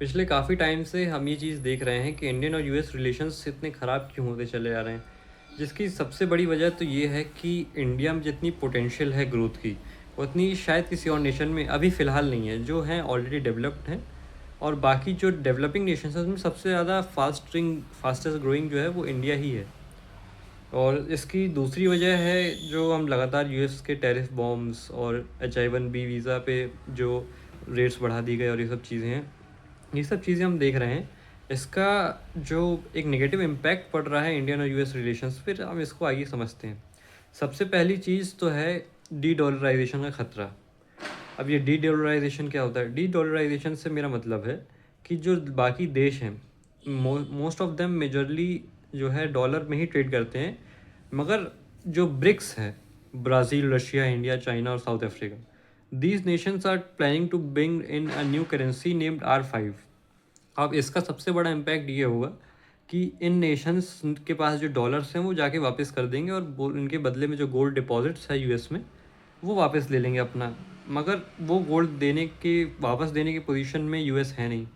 पिछले काफ़ी टाइम से हम ये चीज़ देख रहे हैं कि इंडियन और यूएस रिलेशंस इतने ख़राब क्यों होते चले जा रहे हैं। जिसकी सबसे बड़ी वजह तो ये है कि इंडिया में जितनी पोटेंशियल है ग्रोथ की, उतनी शायद किसी और नेशन में अभी फ़िलहाल नहीं है, जो हैं ऑलरेडी डेवलप्ड हैं। और बाकी जो डेवलपिंग नेशंस हैं उसमें सबसे ज़्यादा फास्टेस्ट ग्रोइंग जो है वो इंडिया ही है। और इसकी दूसरी वजह है जो हम लगातार यूएस के टैरिफ बॉम्ब्स और H-1B वीज़ा पे जो रेट्स बढ़ा दी गए और ये सब चीज़ें हैं, ये सब चीज़ें हम देख रहे हैं। इसका जो एक नेगेटिव इम्पैक्ट पड़ रहा है इंडियन और यूएस रिलेशंस, फिर हम इसको आगे समझते हैं। सबसे पहली चीज़ तो है डी डॉलराइजेशन का ख़तरा। अब ये डी डॉलराइजेशन क्या होता है? डी डॉलराइजेशन से मेरा मतलब है कि जो बाकी देश हैं, मोस्ट ऑफ देम मेजरली जो है डॉलर में ही ट्रेड करते हैं। मगर जो ब्रिक्स है, ब्राज़ील, रशिया, इंडिया, चाइना और South Africa, these nations are planning to bring in a new currency named R5। अब इसका सबसे बड़ा इम्पैक्ट ये होगा कि इन नेशंस के पास जो डॉलर्स हैं वो जाके वापस कर देंगे और इनके बदले में जो गोल्ड डिपॉजिट्स है यूएस में वो वापस ले लेंगे अपना। मगर वो गोल्ड वापस देने की पोजीशन में यूएस है नहीं।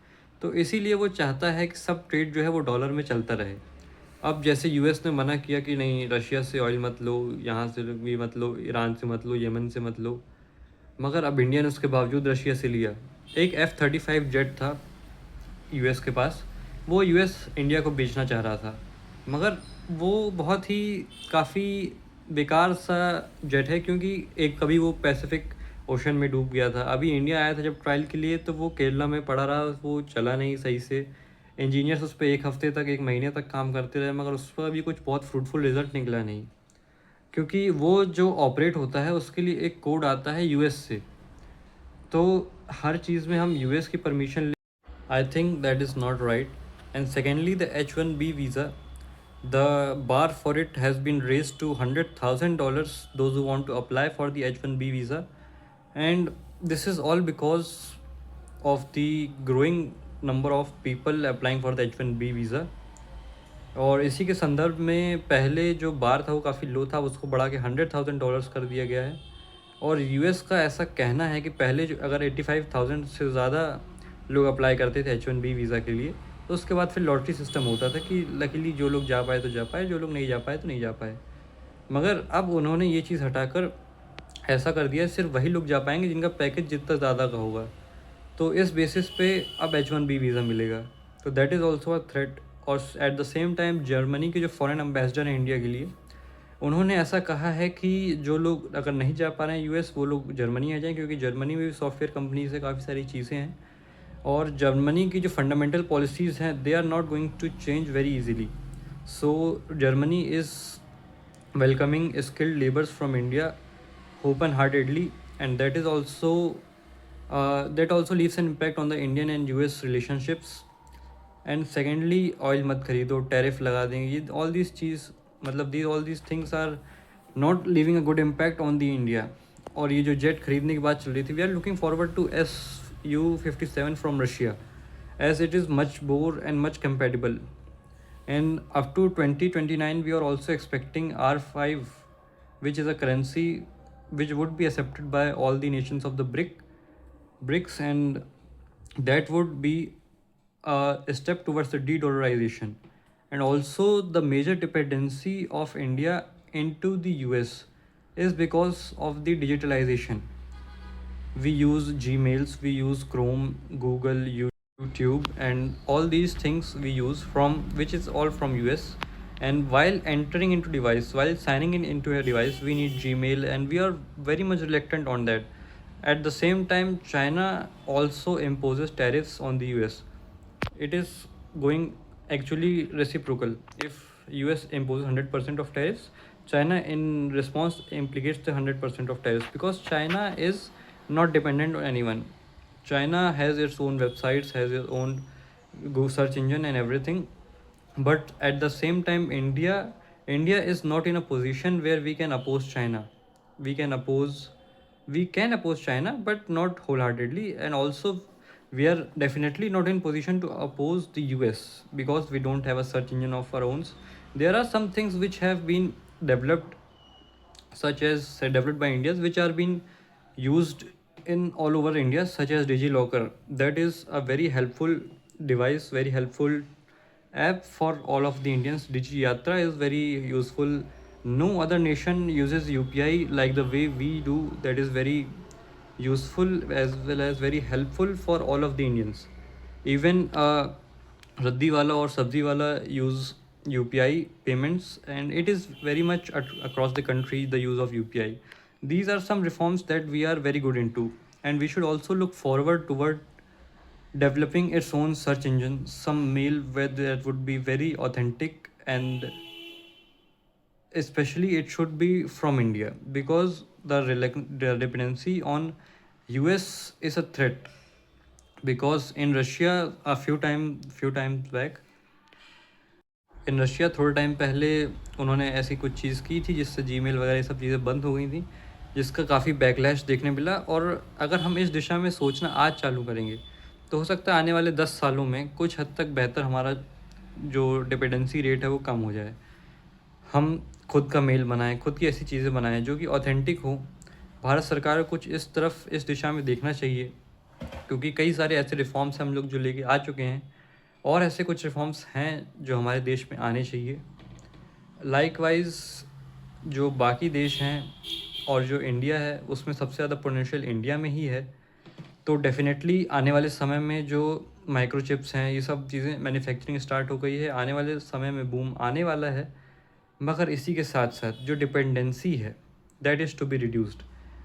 तो इसीलिए वो चाहता है कि सब ट्रेड जो है वो डॉलर में चलता रहे। अब जैसे यूएस ने मना किया कि नहीं, रशिया से ऑयल मत लो, यहाँ से भी मत लो, ईरान से मत लो, यमन से मत लो। मगर अब इंडिया ने उसके बावजूद रशिया से लिया। एक F-35 जेट था यूएस के पास, वो यूएस इंडिया को बेचना चाह रहा था। मगर वो बहुत ही काफ़ी बेकार सा जेट है, क्योंकि एक कभी वो पैसिफिक ओशन में डूब गया था। अभी इंडिया आया था जब ट्रायल के लिए, तो वो केरला में पड़ा रहा, वो चला नहीं सही से। इंजीनियर्स उस पर एक हफ्ते तक, एक महीने तक काम करते रहे, मगर उस पर भी कुछ बहुत फ्रूटफुल रिजल्ट निकला नहीं। क्योंकि वो जो ऑपरेट होता है उसके लिए एक कोड आता है यूएस से, तो हर चीज़ में हम यूएस की permission. I think that is not right. And secondly, the H-1B visa, the bar for it has been raised to $100,000, those who want to apply for the H-1B visa. And this is all because of the growing number of people applying for the H-1B visa. और इसी के संदर्भ में पहले जो बार था वो काफ़ी लो था, उसको बढ़ा के $100,000 कर दिया गया है। और यूएस का ऐसा कहना है कि पहले जो अगर 85,000 से ज़्यादा लोग अप्लाई करते थे H-1B वीज़ा के लिए, तो उसके बाद फिर लॉटरी सिस्टम होता था कि लकीली जो लोग जा पाए तो जा पाए, जो लोग नहीं जा पाए तो नहीं जा पाए। मगर अब उन्होंने ये चीज़ हटाकर ऐसा कर दिया, सिर्फ वही लोग जा पाएंगे जिनका पैकेज जितना ज़्यादा का होगा। तो इस बेसिस पे अब H-1B वीज़ा मिलेगा। तो that is also a threat. और at the same time Germany के जो फॉरेन एम्बेसडर हैं इंडिया के लिए, उन्होंने ऐसा कहा है कि जो लोग अगर नहीं जा पा रहे हैं यूएस, वो लोग जर्मनी आ जाएं, क्योंकि जर्मनी में भी सॉफ्टवेयर कंपनीज से काफ़ी सारी चीज़ें हैं। और जर्मनी की जो फंडामेंटल पॉलिसीज़ हैं, they are not going to change very easily. So Germany is welcoming skilled labours from India open heartedly, and that also leaves an impact on the Indian and US relationships. And secondly, oil मत खरीदो, tariff लगा देंगे, ये all this चीज़, मतलब all these things are not living a good impact on the India. और ये जो जेट खरीदने की बात चल रही थी, we are looking forward to Su-57 from Russia, as it is much more and much compatible. And up to 2029, we are also expecting R5, which is a currency which would be accepted by all the nations of the BRICS, and that would be a step towards the de-dollarization. And also, the major dependency of India into the US is because of the digitalization. We use Gmails, we use Chrome, Google, YouTube, and all these things we use from, which is all from US. And while entering into device, while signing in into a device, we need Gmail, and we are very much reluctant on that. At the same time, China also imposes tariffs on the US. It is going actually reciprocal. If US imposes 100% of tariffs, China in response implicates the 100% of tariffs, because China is not dependent on anyone. China has its own websites, has its own Google search engine and everything. But at the same time, India is not in a position where we can oppose China. We can oppose we can oppose China, but not wholeheartedly. And also, we are definitely not in position to oppose the US, because we don't have a search engine of our own. There are some things which have been developed, such as developed by Indians, which are being used in all over India, such as DigiLocker. That is a very helpful device, very helpful app for all of the Indians. DigiYatra is very useful. No other nation uses UPI like the way we do. That is very useful as well as very helpful for all of the Indians. Even Raddi wala or Sabzi wala use UPI payments, and it is very much across the country the use of UPI. These are some reforms that we are very good into, and we should also look forward toward developing its own search engine, some mail where that would be very authentic, and especially it should be from India, because the dependency on US is a threat. Because in Russia, few times back, in Russia थोड़े time पहले उन्होंने ऐसी कुछ चीज़ की थी जिससे Gmail वगैरह ये सब चीज़ें बंद हो गई थी, जिसका काफ़ी बैकलैश देखने मिला। और अगर हम इस दिशा में सोचना आज चालू करेंगे तो हो सकता है आने वाले 10 सालों में कुछ हद तक बेहतर हमारा जो डिपेंडेंसी रेट है वो कम हो जाए। हम खुद का मेल बनाएं, खुद की ऐसी चीज़ें बनाएं जो कि ऑथेंटिक हो। भारत सरकार को कुछ इस दिशा में देखना चाहिए, क्योंकि कई सारे ऐसे रिफॉर्म्स हम लोग जो लेके आ चुके हैं, और ऐसे कुछ रिफॉर्म्स हैं जो हमारे देश में आने चाहिए। लाइकवाइज जो बाकी देश हैं और जो इंडिया है उसमें सबसे ज़्यादा पोटेंशियल इंडिया में ही है। तो डेफिनेटली आने वाले समय में जो माइक्रोचिप्स हैं, ये सब चीज़ें मैन्युफैक्चरिंग स्टार्ट हो गई है, आने वाले समय में बूम आने वाला है। मगर इसी के साथ साथ जो डिपेंडेंसी है that is to be reduced.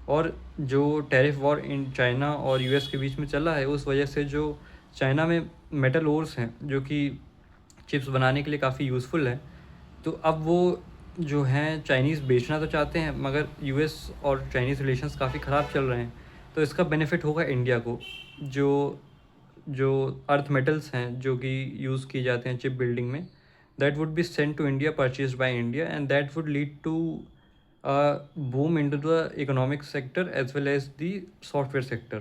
और जो टैरिफ वॉर इन चाइना और यूएस के बीच में चला है, उस वजह से जो चाइना में मेटल ओर्स हैं जो कि चिप्स बनाने के लिए काफ़ी यूज़फुल है, तो अब वो जो हैं चाइनीज़ बेचना तो चाहते हैं, मगर यूएस और चाइनीज़ रिलेशंस काफ़ी ख़राब चल रहे हैं। तो इसका बेनिफिट होगा इंडिया को। जो जो अर्थ मेटल्स हैं जो कि यूज़ किए जाते हैं चिप बिल्डिंग में, that would be sent to India, purchased by India, and that would lead to a boom into the economic sector as well as the software sector.